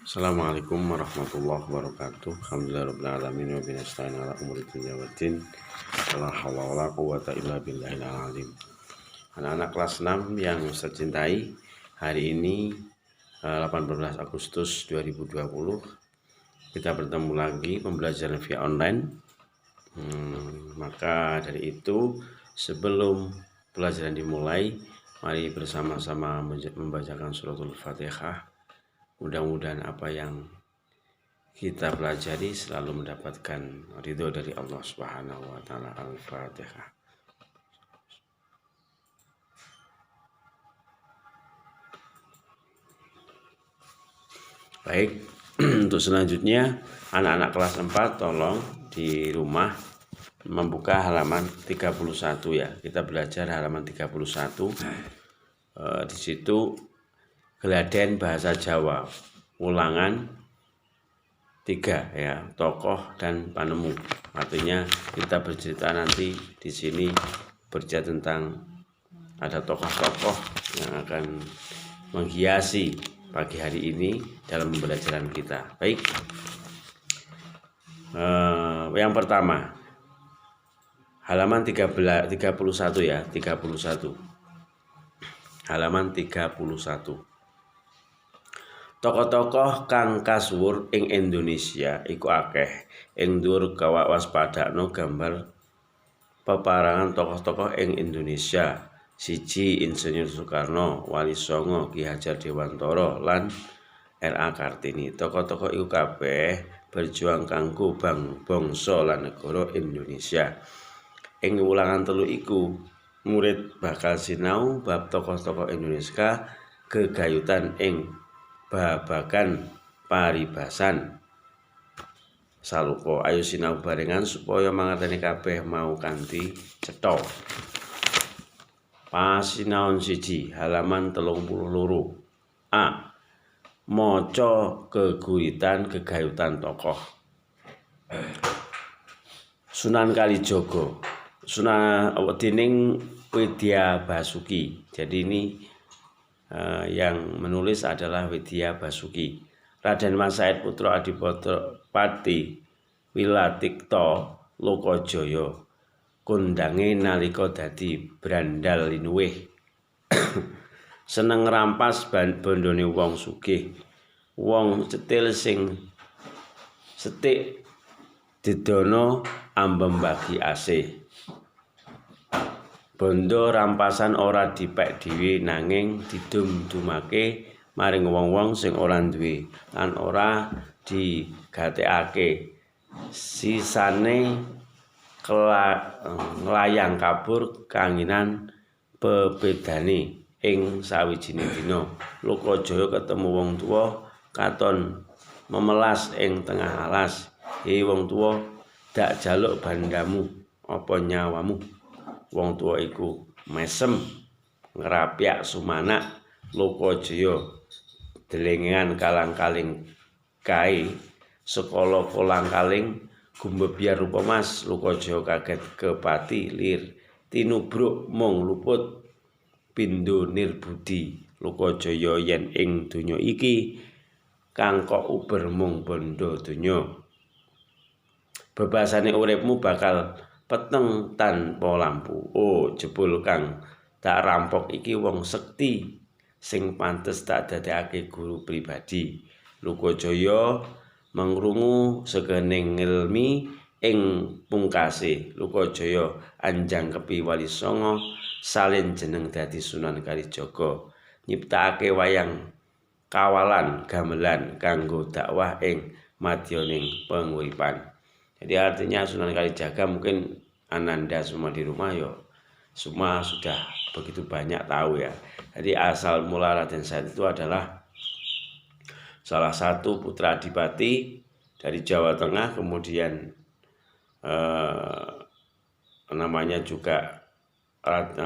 Assalamualaikum warahmatullahi wabarakatuh. Alhamdulillahirabbil alamin wa bihi nasta'in ala umuri dunya waddin. La haula wala quwwata illa billahil azim. Anak-anak kelas 6 yang saya cintai, hari ini 18 Agustus 2020 kita bertemu lagi pembelajaran via online. Maka dari itu, sebelum pelajaran dimulai, mari bersama-sama membacakan suratul Fatihah. Mudah-mudahan apa yang kita pelajari selalu mendapatkan ridho dari Allah Subhanahu wa taala. Al-Fatihah. Baik, untuk selanjutnya anak-anak kelas 4 tolong di rumah membuka halaman 31 ya. Kita belajar halaman 31. Di situ Geladen bahasa Jawa, ulangan 3 ya, tokoh dan panemu. Artinya kita bercerita nanti di sini bercerita tentang ada tokoh-tokoh yang akan menghiasi pagi hari ini dalam pembelajaran kita. Baik, yang pertama halaman 31 ya, 31. Halaman 31. Tokoh-tokoh kang kasuwur ing Indonesia iku akeh. Ing dhuwur kawak waspadakno gambar peparangan tokoh-tokoh ing Indonesia. 1 Insinyur Soekarno, Wali Songo, Ki Hajar Dewantara lan R.A. Kartini. Tokoh-tokoh iku kabeh berjuang kanggo bangsa lan negara Indonesia. Ing ulangan 3 iku murid bakal sinau bab tokoh-tokoh Indonesia gegayutan ing babagan paribasan saluko. Ayo sinau barengan supaya mangerteni kabeh mau kanthi cetha. Pasinaon 1 halaman 32. A. Maca geguritan gegayutan tokoh. Sunan Kalijaga. Dening Widya Basuki. Jadi ini yang menulis adalah Widya Basuki. Raden Mas Said Putra Adipati Wilatikta Lokajaya kondange nalika dadi brandal linuwih. Seneng ngrampas bondone wong sugih. Wong cetil sing setik didono ambem bagi asih. Bondo rampasan ora dipek dhewe nanging didum-dumake maring wong-wong sing ora duwe lan ora digatekake. Sisane nglayang kabur kanginan pebedane ing sawijining dina. Lokajaya ketemu wong tuwa katon memelas ing tengah alas. He wong tuwa, dak jaluk bandamu apa nyawamu. Wong tua iku mesem ngrapyak sumanak. Lokajaya delengan kalang-kaling kae sekala kolang-kaling gumbebyar rupa mas. Lokajaya kaget kepati lir tinubruk mung luput pindho nirbudi. Lokajaya yen ing donya iki kang kok uber mung bondo donya. Bebasane uripmu bakal peteng tanpa lampu. Oh, jebul kang tak rampok iki wong sekti sing pantes tak dadekake guru pribadi. Lokajaya mangrungu segening ngelmi ing pungkase. Lokajaya anjangkepi Wali Songo salin jeneng dadi Sunan Kalijaga. Nyiptakake wayang kawalan gamelan kanggo dakwah ing madyaning penguripan. Jadi artinya Sunan Kalijaga mungkin Ananda semua di rumah semua sudah begitu banyak tahu ya. Jadi asal mula Raden Said itu adalah salah satu putra adipati dari Jawa Tengah, kemudian namanya juga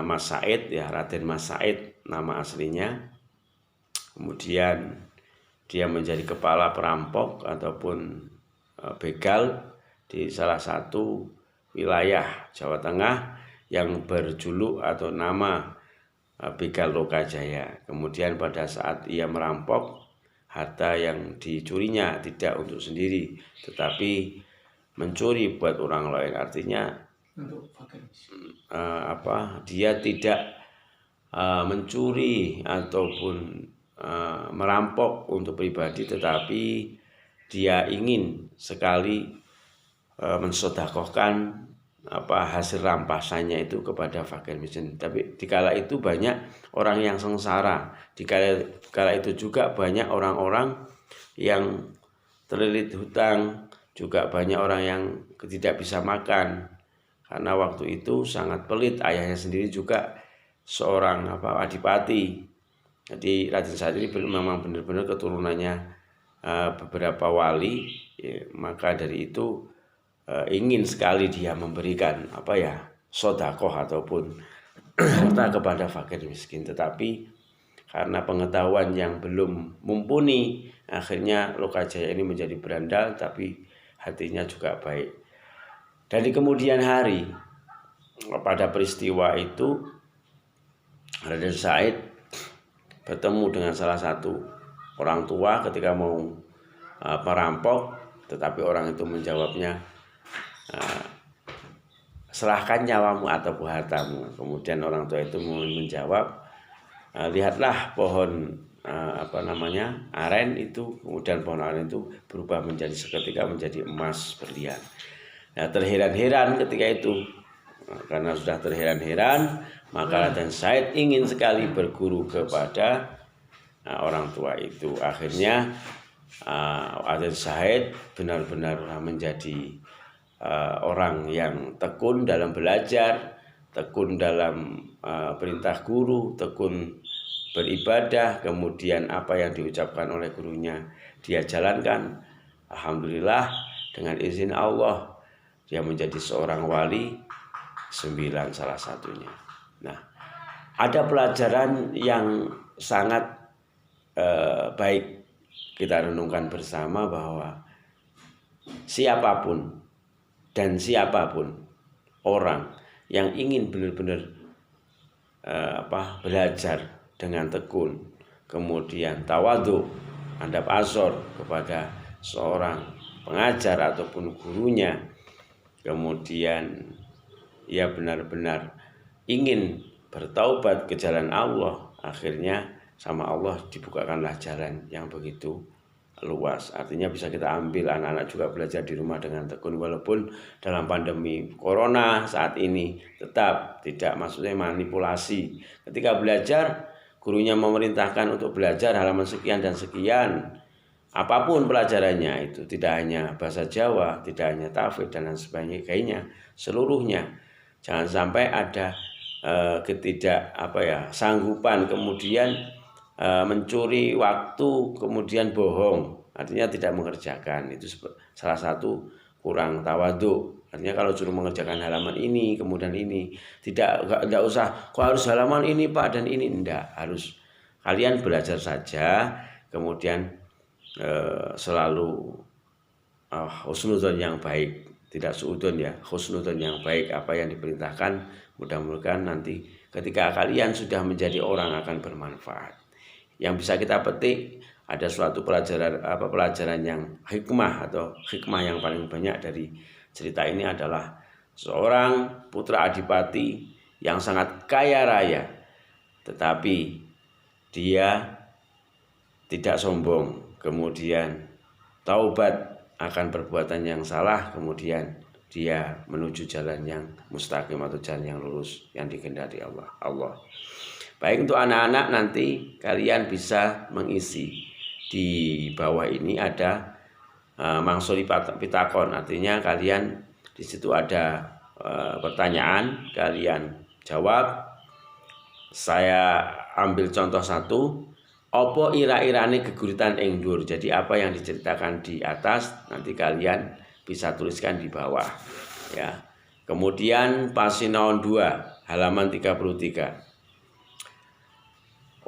Mas Said ya, Raden Mas Said nama aslinya. Kemudian dia menjadi kepala perampok ataupun begal di salah satu wilayah Jawa Tengah yang berjuluk atau nama Begal Lokajaya. Kemudian pada saat ia merampok harta yang dicurinya, tidak untuk sendiri, tetapi mencuri buat orang lain. Artinya dia tidak mencuri ataupun merampok untuk pribadi, tetapi dia ingin sekali mensedekahkan hasil rampasannya itu kepada fakir miskin. Tapi dikala itu banyak orang yang sengsara, dikala itu juga banyak orang-orang yang terlilit hutang, juga banyak orang yang tidak bisa makan karena waktu itu sangat pelit. Ayahnya sendiri juga seorang adipati. Jadi Raden Said ini memang benar-benar keturunannya beberapa wali, ya, maka dari itu ingin sekali dia memberikan sedekah ataupun harta kepada fakir miskin, tetapi karena pengetahuan yang belum mumpuni, akhirnya Lokajaya ini menjadi berandal, tapi hatinya juga baik. Dan di kemudian hari, pada peristiwa itu, Raden Said bertemu dengan salah satu orang tua ketika mau merampok, tetapi orang itu menjawabnya, serahkan nyawamu atau hartamu. Kemudian orang tua itu menjawab, lihatlah pohon aren itu. Kemudian pohon aren itu berubah menjadi seketika menjadi emas berlian. Nah, terheran-heran ketika itu. Karena sudah terheran-heran, maka Raden Said ingin sekali berguru kepada orang tua itu. Akhirnya Raden Said benar-benar menjadi orang yang tekun dalam belajar, tekun dalam perintah guru, tekun beribadah. Kemudian apa yang diucapkan oleh gurunya dia jalankan. Alhamdulillah, dengan izin Allah dia menjadi seorang wali 9 salah satunya. Nah, ada pelajaran yang sangat baik kita renungkan bersama, bahwa siapapun orang yang ingin benar-benar belajar dengan tekun, kemudian tawadhu, adab azhar kepada seorang pengajar ataupun gurunya, kemudian ia benar-benar ingin bertaubat ke jalan Allah, akhirnya sama Allah dibukakanlah jalan yang begitu luas. Artinya bisa kita ambil anak-anak juga belajar di rumah dengan tekun, walaupun dalam pandemi corona saat ini tetap tidak, maksudnya manipulasi. Ketika belajar, gurunya memerintahkan untuk belajar halaman sekian dan sekian, apapun pelajarannya itu, tidak hanya bahasa Jawa, tidak hanya tahfidz dan lain sebagainya, seluruhnya. Jangan sampai ada sanggupan kemudian mencuri waktu, kemudian bohong, artinya tidak mengerjakan. Itu salah satu kurang tawadhu. Artinya kalau suruh mengerjakan halaman ini, kemudian ini, tidak usah kok harus halaman ini Pak dan ini, enggak, harus kalian belajar saja, kemudian selalu husnudzon yang baik, tidak suudzon ya, husnudzon yang baik. Apa yang diperintahkan, mudah-mudahan nanti ketika kalian sudah menjadi orang akan bermanfaat. Yang bisa kita petik, ada suatu pelajaran yang hikmah, atau hikmah yang paling banyak dari cerita ini adalah seorang putra adipati yang sangat kaya raya, tetapi dia tidak sombong, kemudian taubat akan perbuatan yang salah, kemudian dia menuju jalan yang mustaqim atau jalan yang lurus yang dikehendaki Allah. Baik, untuk anak-anak nanti kalian bisa mengisi di bawah ini ada mangsuli pitakon, artinya kalian di situ ada pertanyaan, kalian jawab. Saya ambil contoh satu, opo ira-irane geguritan ing dhuwur. Jadi apa yang diceritakan di atas nanti kalian bisa tuliskan di bawah ya. Kemudian pasinaon 2 halaman 33.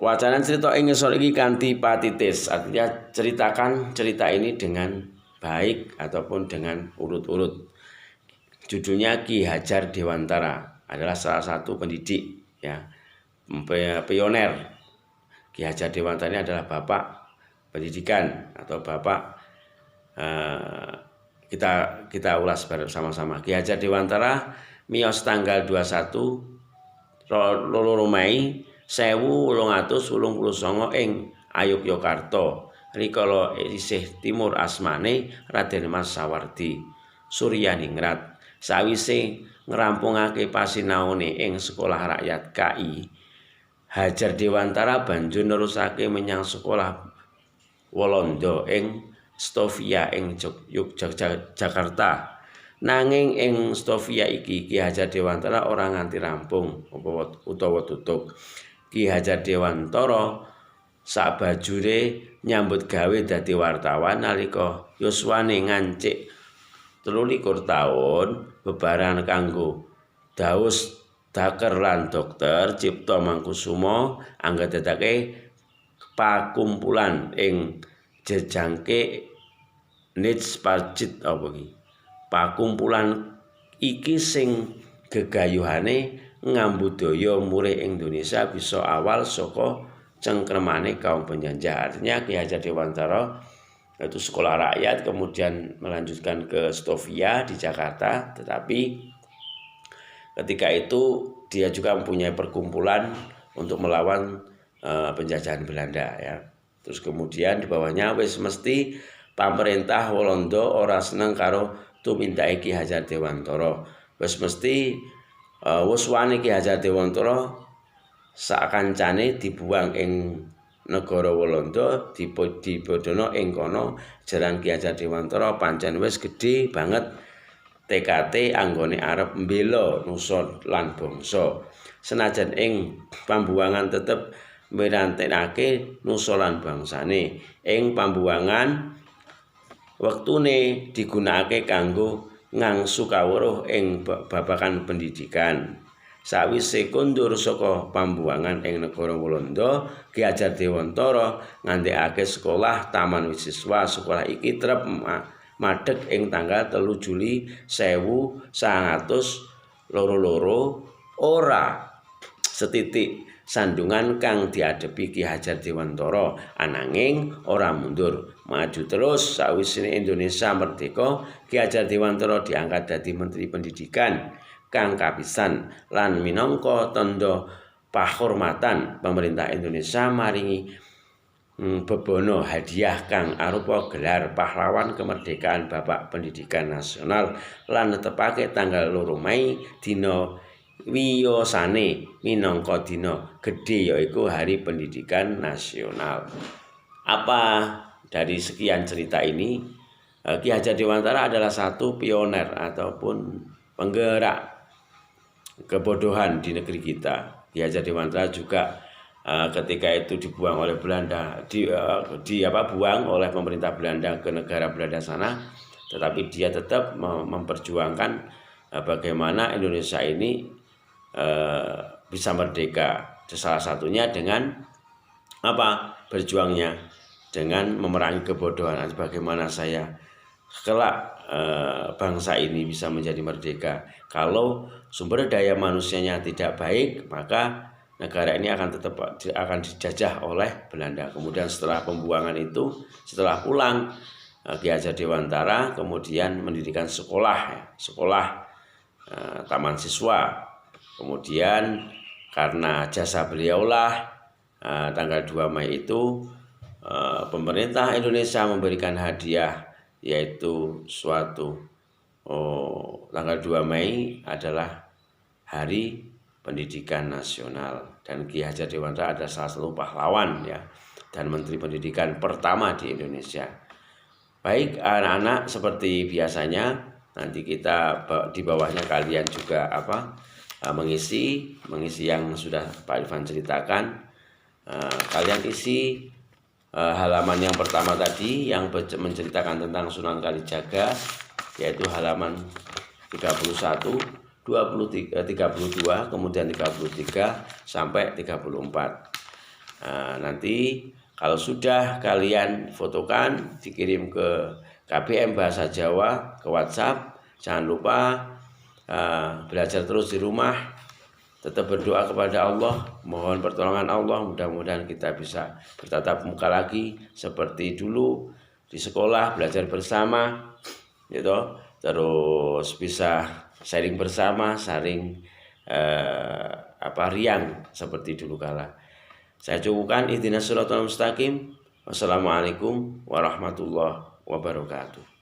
Wacanan cerita ing ngisor iki kanthi patitis, artinya ceritakan cerita ini dengan baik ataupun dengan urut-urut. Judulnya Ki Hajar Dewantara, adalah salah satu pendidik ya, pioner. Ki Hajar Dewantara ini adalah bapak pendidikan atau Bapak, kita ulas bersama-sama. Ki Hajar Dewantara miyos tanggal 21 Mei 1889 ing Ayogyakarta. Rikala isih timur asmane Raden Mas Sawardi Suryaningrat. Sawise ngerampungake pasinaone ing Sekolah Rakyat KI, Hajar Dewantara banjur nerusake menyang Sekolah Walanda ing Stovia ing Yogyakarta. Nanging ing Stovia iki Ki Hajar Dewantara ora nganti rampung utawa tutup. Ki Hajar Dewantara sabajure nyambut gawe dadi wartawan nalika yuswane ngancik 23 taun bebarengan kanggo daus daker lan dokter Cipto Mangkusuma anggadake pakumpulan ing jejangke Nitsparjit apa iki. Pakumpulan iki sing gegayuhane ngambudaya murih Indonesia bisa awal saka cengkremane kaum penjajah. Artinya Ki Hajar Dewantara itu sekolah rakyat, kemudian melanjutkan ke Stovia di Jakarta, tetapi ketika itu dia juga mempunyai perkumpulan untuk melawan penjajahan Belanda ya. Terus kemudian di bawahnya wis mesti pemerintah Walanda ora seneng karo tumindake Ki Hajar Dewantara. Wis mesti wuswane Ki Hajar Dewantara sak kancane dibuang ing negara Walanda, dibodono ing kono. Jaran Ki Hajar Dewantara pancen wis gedhe banget TKT anggone arep mbela nusa lan bangsa. Senajan ing pambuwangan tetep mirantekake nusa lan bangsane. Ing pambuwangan wektune digunakake kanggo ngangsu kawruh ing babagan pendidikan. Sawise kondur saka pambuwangan ing negara Walanda, Ki Hajar Dewantara ngandhekake sekolah Taman Wisiswa. Sekolah iki trep madeg ing tanggal 3 Juli 1922. Ora setitik sandungan kang diadepi Ki Hajar Dewantara, ananging ora mundur, maju terus. Sawise Indonesia merdeka, Ki Hajar Dewantara diangkat dadi Menteri Pendidikan kang kapisan lan minangka tanda pahormatan pemerintah Indonesia maringi bebono hadiah kang arupa gelar pahlawan kemerdekaan Bapak Pendidikan Nasional lan netepake tanggal 2 Mei dina wiyosane minangka dina gedhe yaiku Hari Pendidikan Nasional. Apa dari sekian cerita ini, Ki Hajar Dewantara adalah satu pioner ataupun penggerak kebodohan di negeri kita. Ki Hajar Dewantara juga ketika itu dibuang oleh Belanda, buang oleh pemerintah Belanda ke negara Belanda sana, tetapi dia tetap memperjuangkan bagaimana Indonesia ini bisa merdeka. Salah satunya dengan berjuangnya dengan memerangi kebodohan. Bagaimana saya kelak bangsa ini bisa menjadi merdeka. Kalau sumber daya manusianya tidak baik, maka negara ini akan dijajah oleh Belanda. Kemudian setelah pembuangan itu, setelah pulang, Ki Hajar Dewantara kemudian mendirikan sekolah taman siswa. Kemudian karena jasa beliaulah tanggal 2 Mei itu pemerintah Indonesia memberikan hadiah, yaitu tanggal 2 Mei adalah Hari Pendidikan Nasional, dan Ki Hajar Dewantara adalah salah satu pahlawan ya dan Menteri Pendidikan pertama di Indonesia. Baik anak-anak, seperti biasanya nanti kita di bawahnya kalian juga mengisi yang sudah Pak Irfan ceritakan. Kalian isi halaman yang pertama tadi yang menceritakan tentang Sunan Kalijaga, yaitu halaman 31, 32, kemudian 33 sampai 34. Nanti kalau sudah kalian fotokan, dikirim ke KBM Bahasa Jawa, ke WhatsApp. Jangan lupa belajar terus di rumah, tetap berdoa kepada Allah, mohon pertolongan Allah, mudah-mudahan kita bisa bertatap muka lagi seperti dulu di sekolah, belajar bersama, gitu, terus bisa sharing bersama, saling riang seperti dulu kala. Saya cukupkan, ihdinas shiratal mustaqim. Wassalamualaikum warahmatullahi wabarakatuh.